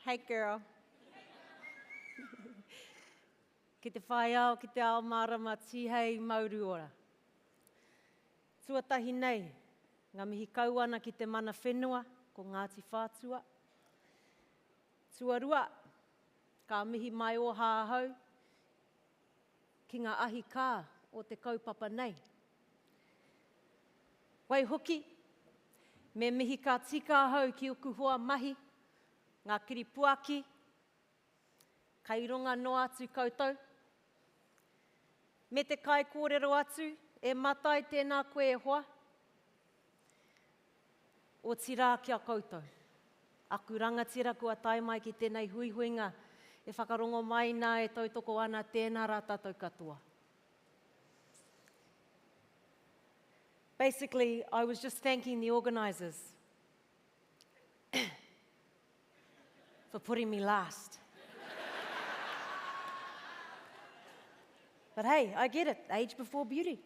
Hey girl. Ki te whai au, ki te ao marama tihei mauru ora. Tuatahi nei, ngā mihi kauana ki te mana whenua, ko Ngāti Whātua. Tuarua, ka mihi mai o hāhau, ki ngā ahi kā o te kaupapa nei. Wai hoki, me mihi ka tika hau ki uku hoa mahi, ngā kiripuaki, kai runga no atu koutou. Me te kai kōrero atu, e matai tēnā koe e hoa. O tira kia koutou. Aku rangatira kua tai mai ki tēnei huihuinga, e whakarongo mai nā e tautoko ana tēnā rā tātou katoa. Basically, I was just thanking the organisers for putting me last. But hey, I get it, age before beauty.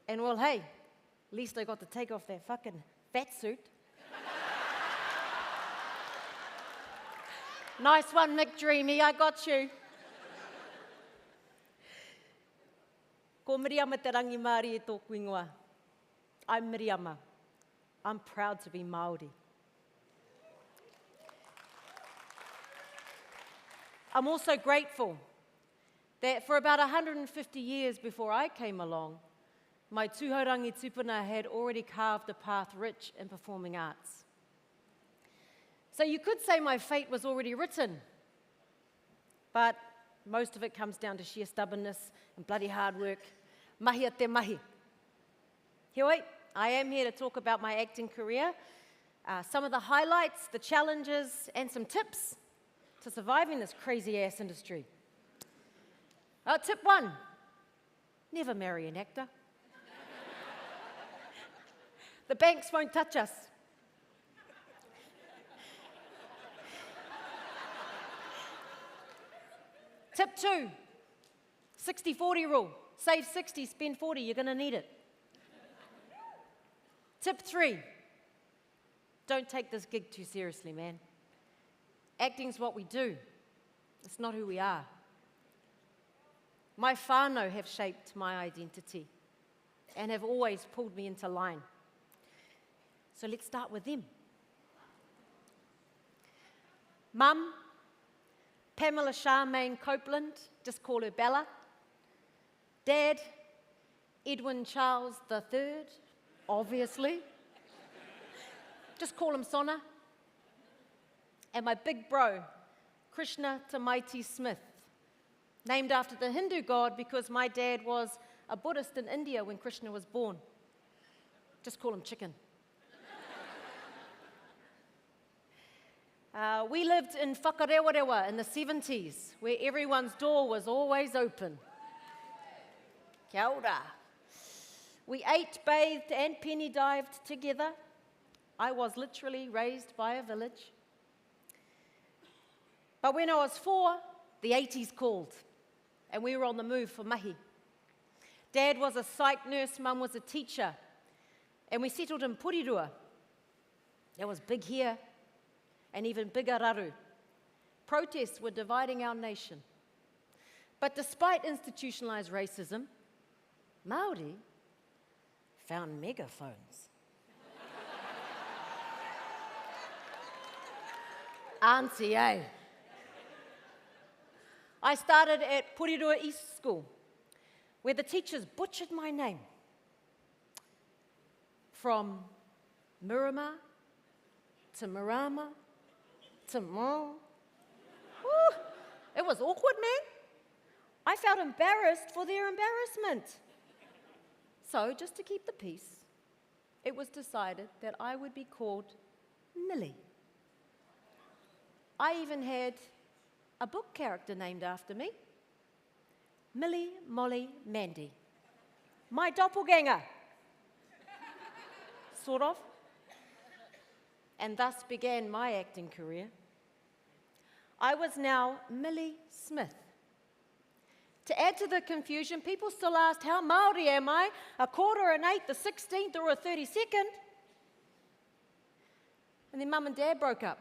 And well, hey, at least I got to take off that fucking fat suit. Nice one, Mick Dreamy, I got you. Ko Miriama te rangi Māori e tōku ingoa. I'm Miriama. I'm proud to be Māori. I'm also grateful that for about 150 years before I came along, my tūhaurangi tupuna had already carved a path rich in performing arts. So you could say my fate was already written, but most of it comes down to sheer stubbornness and bloody hard work. Mahi a te mahi. Heoi, I am here to talk about my acting career, some of the highlights, the challenges, and some tips to surviving this crazy-ass industry. Tip 1, never marry an actor. The banks won't touch us. Tip 2, 60-40 rule. Save 60, spend 40, you're gonna need it. Tip 3, don't take this gig too seriously, man. Acting's what we do. It's not who we are. My whānau have shaped my identity and have always pulled me into line. So let's start with them. Mum, Pamela Charmaine Copeland, just call her Bella. Dad, Edwin Charles III, obviously. Just call him Sona. And my big bro, Krishna Tamaiti Smith, named after the Hindu god because my dad was a Buddhist in India when Krishna was born. Just call him Chicken. We lived in Whakarewarewa in the 70s, where everyone's door was always open. Kia ora. We ate, bathed, and penny dived together. I was literally raised by a village. But when I was 4, the 80s called, and we were on the move for mahi. Dad was a psych nurse, Mum was a teacher, and we settled in Porirua. It was big here, and even bigger raru. Protests were dividing our nation. But despite institutionalized racism, Māori found megaphones. Auntie, eh? I started at Porirua East School, where the teachers butchered my name. From Miriama to Miriama to Mo. It was awkward, man. I felt embarrassed for their embarrassment. So, just to keep the peace, it was decided that I would be called Millie. I even had a book character named after me, Millie Molly Mandy, my doppelganger, sort of. And thus began my acting career. I was now Millie Smith, To add to the confusion, people still asked, how Māori am I? A quarter, an eighth, a 16th, or a 32nd? And then Mum and Dad broke up.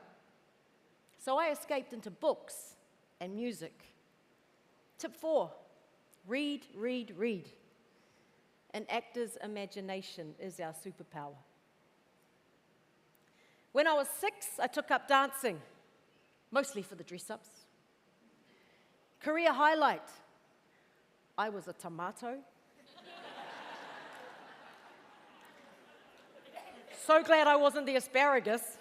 So I escaped into books and music. Tip 4, read, read, read. An actor's imagination is our superpower. When I was 6, I took up dancing, mostly for the dress-ups. Career highlight, I was a tomato. So glad I wasn't the asparagus.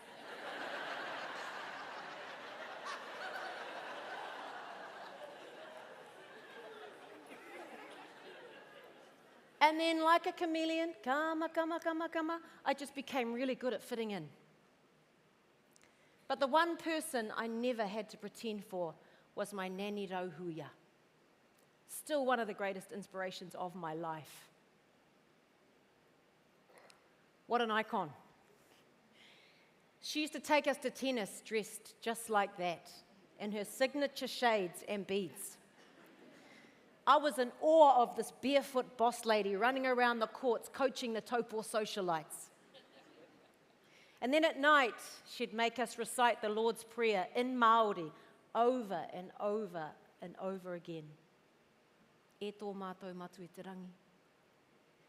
And then, like a chameleon, I just became really good at fitting in. But the one person I never had to pretend for was my Nani Rauhuia. Still one of the greatest inspirations of my life. What an icon. She used to take us to tennis dressed just like that, in her signature shades and beads. I was in awe of this barefoot boss lady running around the courts coaching the Taupo socialites. And then at night, she'd make us recite the Lord's Prayer in Māori over and over and over again. E tō mātou matu i te rangi.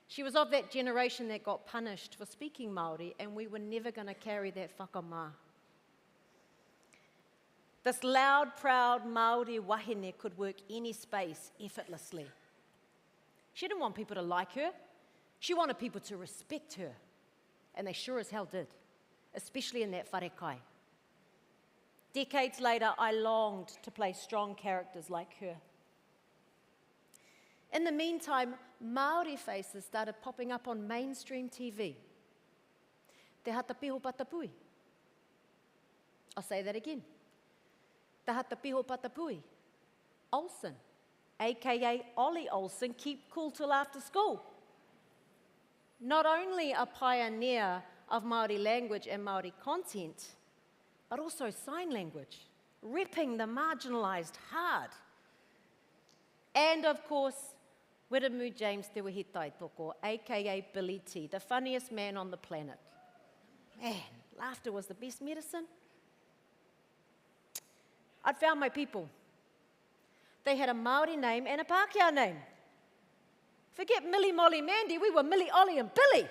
She was of that generation that got punished for speaking Māori, and we were never going to carry that whakamā. This loud, proud Māori wahine could work any space effortlessly. She didn't want people to like her. She wanted people to respect her. And they sure as hell did, especially in that wharekai. Decades later, I longed to play strong characters like her. In the meantime, Māori faces started popping up on mainstream TV. Te hatapiho patapui. I'll say that again. Te hatapiho patapui. Olsen, aka Ollie Olsen, keep cool till after school. Not only a pioneer of Māori language and Māori content, but also sign language, ripping the marginalised hard. And of course, Wiremu James Te Wehi Taitoko, aka Billy T, the funniest man on the planet. Man, laughter was the best medicine. I'd found my people. They had a Māori name and a Pākehā name. Forget Millie, Molly, Mandy, we were Millie, Ollie and Billy.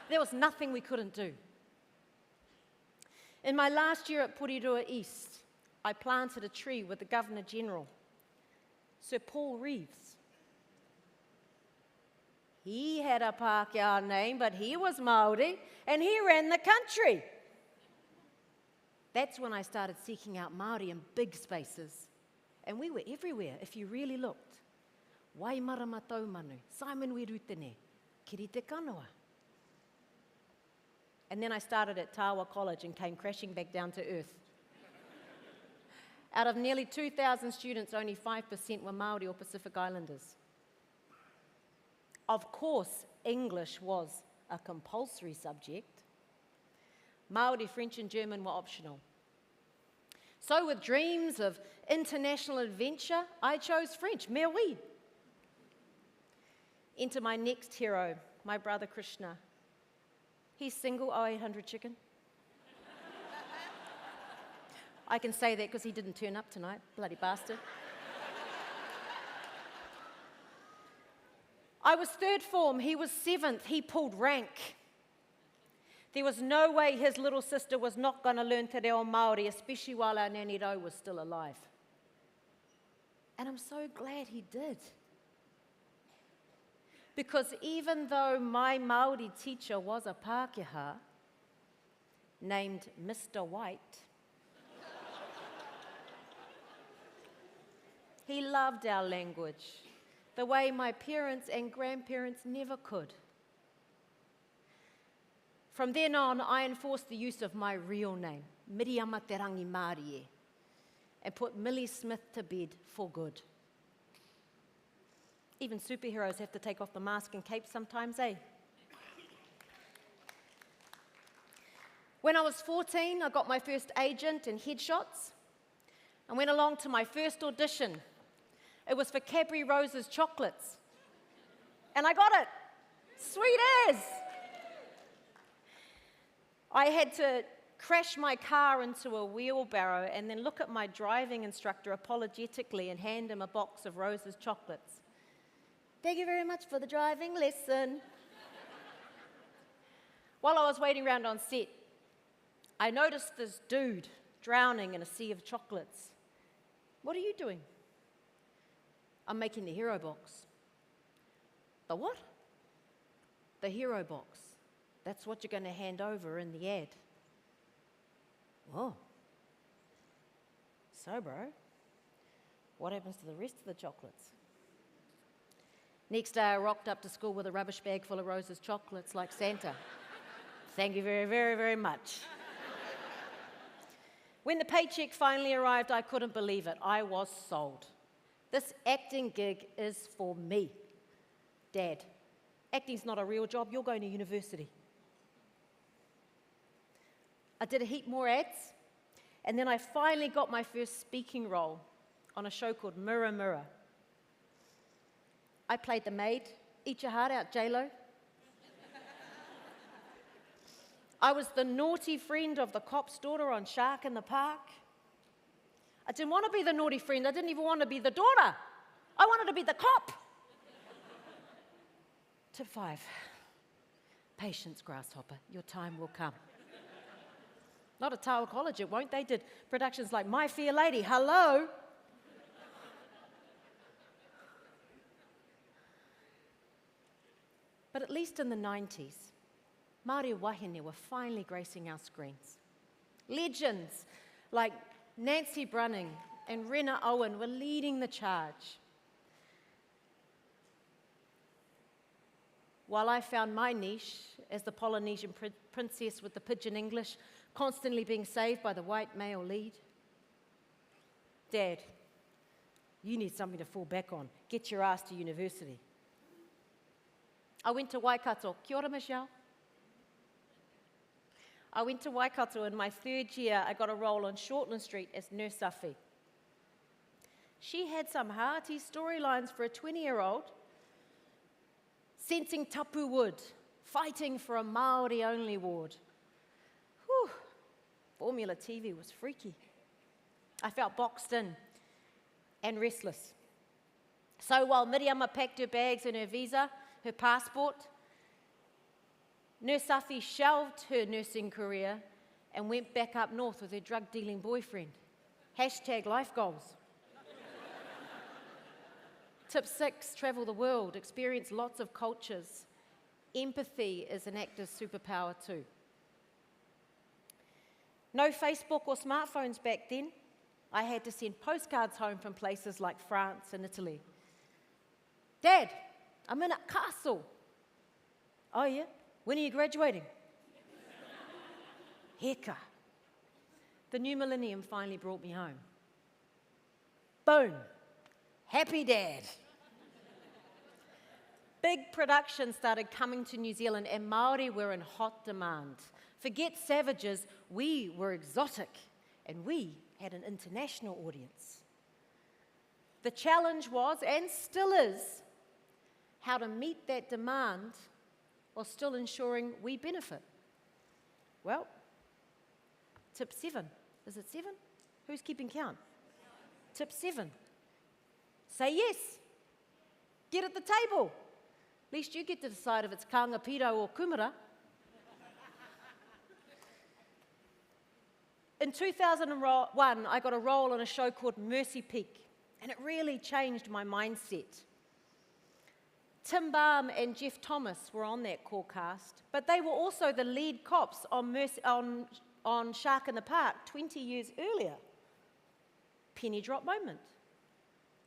There was nothing we couldn't do. In my last year at Porirua East, I planted a tree with the Governor-General, Sir Paul Reeves. He had a Pākehā name, but he was Māori, and he ran the country. That's when I started seeking out Māori in big spaces. And we were everywhere, if you really looked. Waimarama Taumanu, Simon Wirutene, Kirite Kanoa. And then I started at Tawa College and came crashing back down to earth. Out of nearly 2,000 students, only 5% were Māori or Pacific Islanders. Of course, English was a compulsory subject. Māori, French and German were optional. So with dreams of international adventure, I chose French, mais oui. Enter my next hero, my brother Krishna. He's single, 0800 chicken. I can say that because he didn't turn up tonight, bloody bastard. I was third form, he was seventh, he pulled rank. There was no way his little sister was not going to learn te reo Māori, especially while our Nani Rau was still alive. And I'm so glad he did. Because even though my Māori teacher was a Pākehā, named Mr. White, he loved our language the way my parents and grandparents never could. From then on, I enforced the use of my real name, Miriama te rangi Mārie, and put Millie Smith to bed for good. Even superheroes have to take off the mask and cape sometimes, eh? When I was 14, I got my first agent and headshots and went along to my first audition It was for Cadbury Rose's chocolates. And I got it. Sweet as. I had to crash my car into a wheelbarrow and then look at my driving instructor apologetically and hand him a box of Rose's chocolates. Thank you very much for the driving lesson. While I was waiting around on set, I noticed this dude drowning in a sea of chocolates. What are you doing? I'm making the hero box. The what? The hero box. That's what you're going to hand over in the ad. Oh. So, bro, what happens to the rest of the chocolates? Next day, I rocked up to school with a rubbish bag full of Rose's chocolates like Santa. Thank you very, very, very much. When the paycheck finally arrived, I couldn't believe it. I was sold. This acting gig is for me. Dad, acting's not a real job. You're going to university. I did a heap more ads, and then I finally got my first speaking role on a show called Mirror Mirror. I played the maid. Eat your heart out, J-Lo. I was the naughty friend of the cop's daughter on Shark in the Park. I didn't want to be the naughty friend. I didn't even want to be the daughter. I wanted to be the cop. Tip 5. Patience, grasshopper. Your time will come. Not at Tawa College, it won't. They did productions like My Fair Lady. Hello? But at least in the 90s, Māori wahine were finally gracing our screens. Legends like Nancy Brunning and Rena Owen were leading the charge. While I found my niche as the Polynesian princess with the pidgin English, constantly being saved by the white male lead. Dad, you need something to fall back on. Get your ass to university. I went to Waikato. Kia ora, Michelle. I went to Waikato in my third year. I got a role on Shortland Street as Nurse Safi. She had some hearty storylines for a 20-year-old, sensing tapu wood, fighting for a Māori-only ward. Whew, formula TV was freaky. I felt boxed in and restless. So while Miriama packed her bags and her visa, her passport, Nurse Safi shelved her nursing career and went back up north with her drug-dealing boyfriend. Hashtag life goals. Tip 6, travel the world, experience lots of cultures. Empathy is an actor's superpower too. No Facebook or smartphones back then. I had to send postcards home from places like France and Italy. Dad, I'm in a castle. Oh yeah? When are you graduating? Heka. The new millennium finally brought me home. Boom. Happy dad. Big productions started coming to New Zealand and Māori were in hot demand. Forget savages, we were exotic and we had an international audience. The challenge was, and still is, how to meet that demand while still ensuring we benefit. Well, tip 7. Is it 7? Who's keeping count? Tip 7. Say yes. Get at the table. At least you get to decide if it's kaanga piro or kumara. In 2001, I got a role on a show called Mercy Peak, and it really changed my mindset. Tim Balm and Jeff Thomas were on that core cast, but they were also the lead cops on Shark in the Park 20 years earlier. Penny drop moment.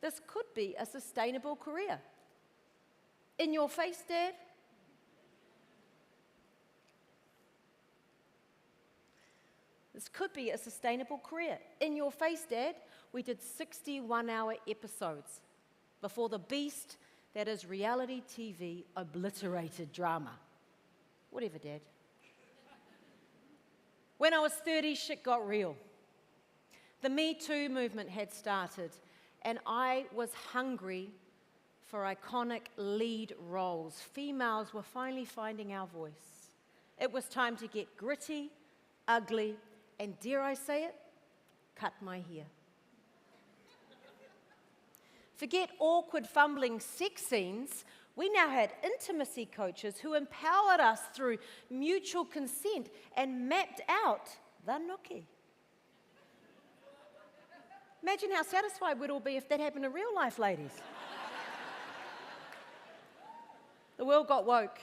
This could be a sustainable career. In your face, Dad? This could be a sustainable career. In your face, Dad, we did 61-hour episodes before the beast that is reality TV obliterated drama. Whatever, Dad. When I was 30, shit got real. The Me Too movement had started, and I was hungry for iconic lead roles. Females were finally finding our voice. It was time to get gritty, ugly, and dare I say it, cut my hair. Forget awkward, fumbling sex scenes. We now had intimacy coaches who empowered us through mutual consent and mapped out the noki. Imagine how satisfied we'd all be if that happened in real life, ladies. The world got woke.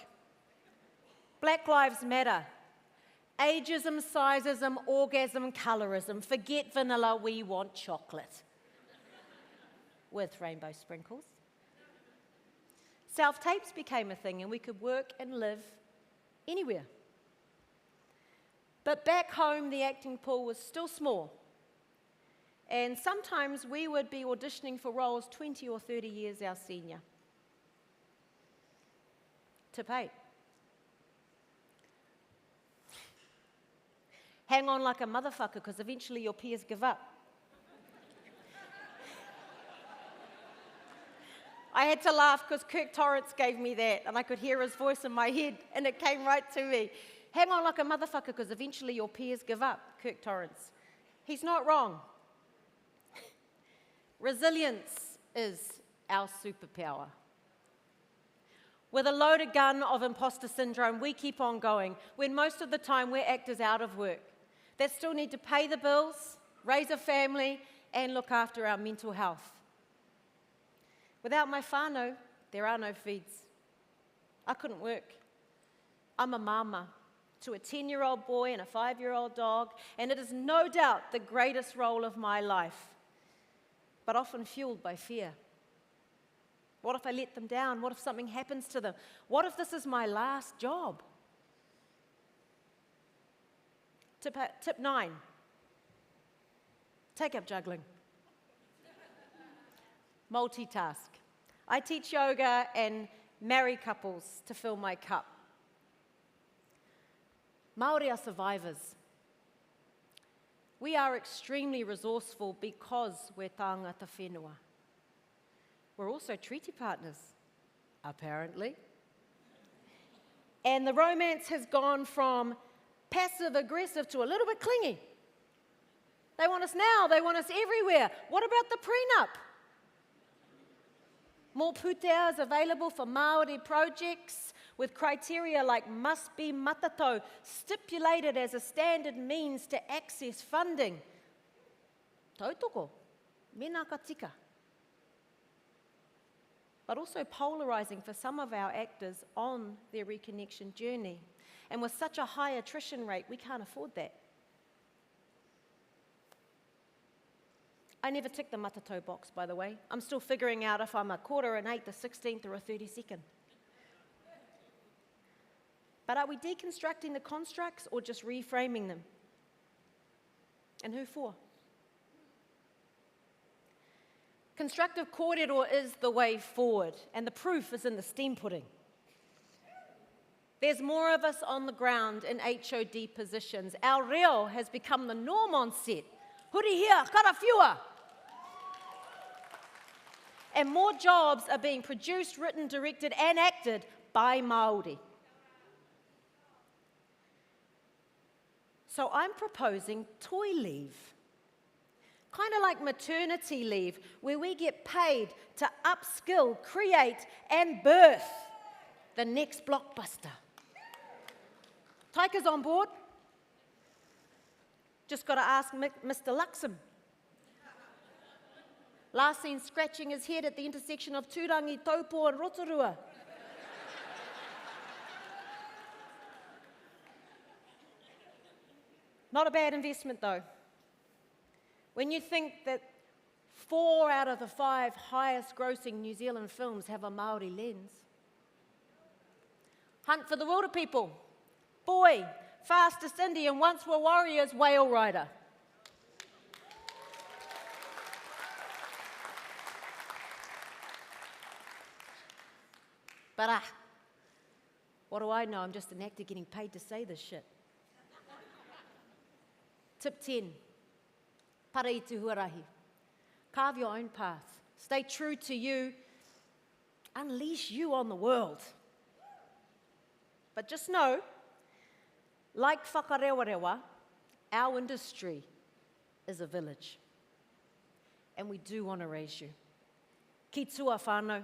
Black Lives Matter. Ageism, sizeism, orgasm, colorism. Forget vanilla, we want chocolate. With rainbow sprinkles. Self-tapes became a thing, and we could work and live anywhere. But back home, the acting pool was still small. And sometimes we would be auditioning for roles 20 or 30 years our senior. Tip 8. Hang on like a motherfucker, because eventually your peers give up. I had to laugh because Kirk Torrance gave me that, and I could hear his voice in my head, and it came right to me. Hang on like a motherfucker, because eventually your peers give up, Kirk Torrance. He's not wrong. Resilience is our superpower. With a loaded gun of imposter syndrome, we keep on going, when most of the time we're actors out of work that still need to pay the bills, raise a family, and look after our mental health. Without my whānau, there are no feeds. I couldn't work. I'm a mama to a 10-year-old boy and a 5-year-old dog, and it is no doubt the greatest role of my life, but often fueled by fear. What if I let them down? What if something happens to them? What if this is my last job? Tip 9. Take up juggling. Multitask. I teach yoga and marry couples to fill my cup. Māori are survivors. We are extremely resourceful because we're tāngata whenua. We're also treaty partners, apparently. And the romance has gone from passive-aggressive to a little bit clingy. They want us now, they want us everywhere. What about the prenup? More puteas available for Māori projects with criteria like must be Mataoho stipulated as a standard means to access funding. Tautoko, mena ka tika. But also polarising for some of our actors on their reconnection journey. And with such a high attrition rate, we can't afford that. I never ticked the Mataoho box, by the way. I'm still figuring out if I'm a quarter, an eighth, a 16th, or a 32nd. But are we deconstructing the constructs or just reframing them? And who for? Constructive kōrero is the way forward, and the proof is in the steam pudding. There's more of us on the ground in HOD positions. Our reo has become the norm on set. Huri hia, kara whiua. And more jobs are being produced, written, directed, and acted by Māori. So I'm proposing toy leave. Kind of like maternity leave, where we get paid to upskill, create, and birth the next blockbuster. Taika's on board. Just got to ask Mr. Luxem. Last seen scratching his head at the intersection of Tūrangi, Taupo, and Rotorua. Not a bad investment, though. When you think that 4 out of the 5 highest grossing New Zealand films have a Māori lens. Hunt for the Wilder People, Boy, Fastest Indian, Once Were Warriors, Whale Rider. But what do I know? I'm just an actor getting paid to say this shit. Tip 10. Para i te huarahi. Carve your own path. Stay true to you. Unleash you on the world. But just know, like whakarewarewa, our industry is a village. And we do want to raise you. Ki tua whānau.